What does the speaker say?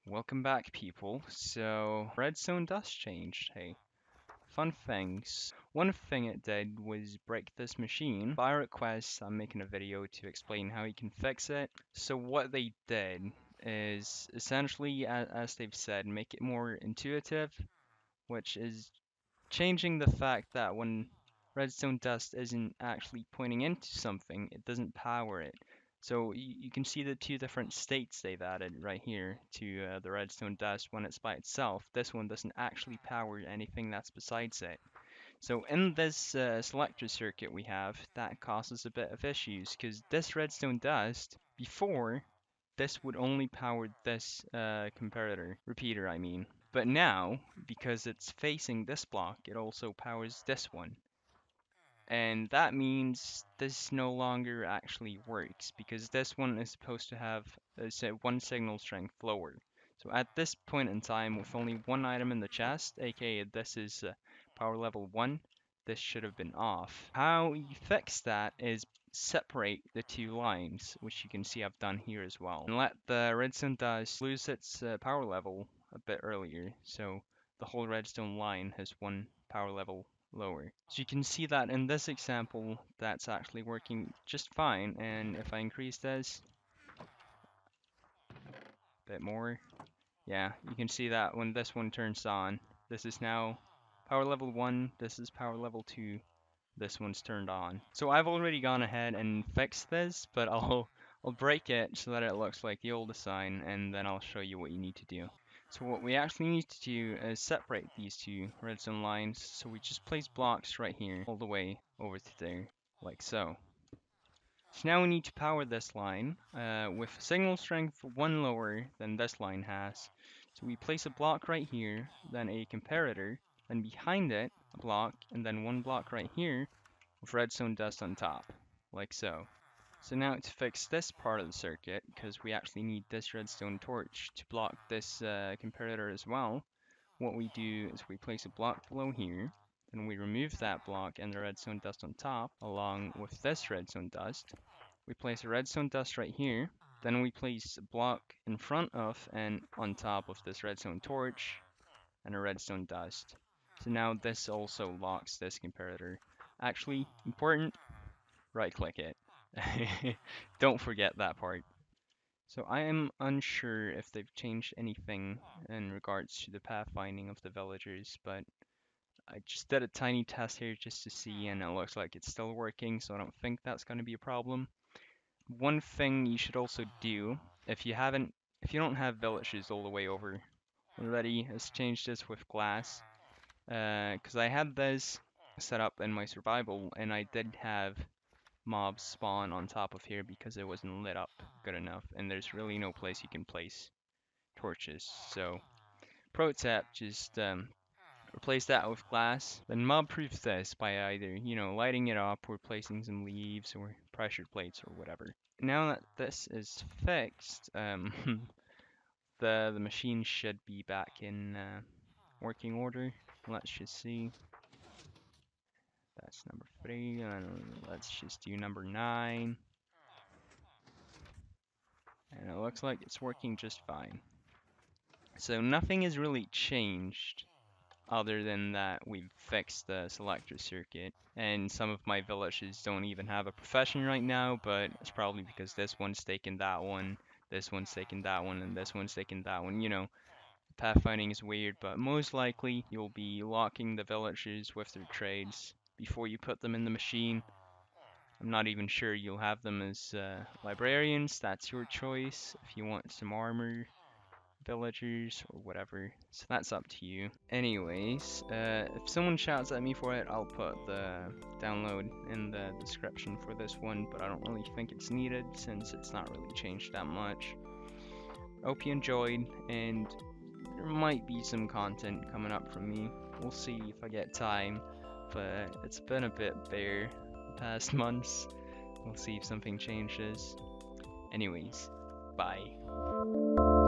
Welcome back, people. So, Redstone dust changed. Hey, fun things. One thing it did was break this machine. By request, I'm making a video to explain how you can fix it. So what they did is essentially, as they've said, make it more intuitive, which is changing the fact that when redstone dust isn't actually pointing into something, it doesn't power it. So you can see the two different states they've added right here to the redstone dust when it's by itself. This one doesn't actually power anything that's besides it. So in this selector circuit we have, that causes a bit of issues because this redstone dust, before, this would only power this comparator, repeater I mean. But now, because it's facing this block, it also powers this one. And that means this no longer actually works because this one is supposed to have one signal strength lower. So at this point in time, with only one item in the chest, aka this is power level 1, this should have been off. How you fix that is separate the two lines, which you can see I've done here as well, and let the redstone dust lose its power level a bit earlier, so the whole redstone line has one power level lower. So you can see that in this example, that's actually working just fine, and if I increase this a bit more, yeah, you can see that when this one turns on, this is now power level 1, this is power level 2, this one's turned on. So I've already gone ahead and fixed this, but I'll break it so that it looks like the old design, and then I'll show you what you need to do. So what we actually need to do is separate these two redstone lines. So we just place blocks right here all the way over to there, like so. So now we need to power this line with signal strength 1 lower than this line has. So we place a block right here, then a comparator, then behind it a block, and then one block right here with redstone dust on top, like so. So now to fix this part of the circuit, because we actually need this redstone torch to block this comparator as well, what we do is we place a block below here, then we remove that block and the redstone dust on top, along with this redstone dust. We place a redstone dust right here, then we place a block in front of and on top of this redstone torch, and a redstone dust. So now this also locks this comparator. Actually, important, right click it. Don't forget that part. So I am unsure if they've changed anything in regards to the pathfinding of the villagers, but I just did a tiny test here just to see, and it looks like it's still working, so I don't think that's going to be a problem. One thing you should also do, if you don't have villages all the way over already, is change this with glass. Because I had this set up in my survival, and I did have mobs spawn on top of here because it wasn't lit up good enough, and there's really no place you can place torches. So, pro tip, just replace that with glass. Then mob-proof this by either, lighting it up or placing some leaves or pressure plates or whatever. Now that this is fixed, the machine should be back in working order. Let's just see. That's number 3, and let's just do number 9. And it looks like it's working just fine. So nothing has really changed other than that we've fixed the selector circuit. And some of my villages don't even have a profession right now, but it's probably because this one's taking that one, this one's taking that one, and this one's taking that one. Pathfinding is weird, but most likely you'll be locking the villagers with their trades before you put them in the machine. I'm not even sure you'll have them as librarians. That's your choice. If you want some armor, villagers, or whatever. So that's up to you. Anyways, if someone shouts at me for it, I'll put the download in the description for this one, but I don't really think it's needed since it's not really changed that much. Hope you enjoyed, and there might be some content coming up from me. We'll see if I get time, but it's been a bit bare the past months. We'll see if something changes. Anyways, bye.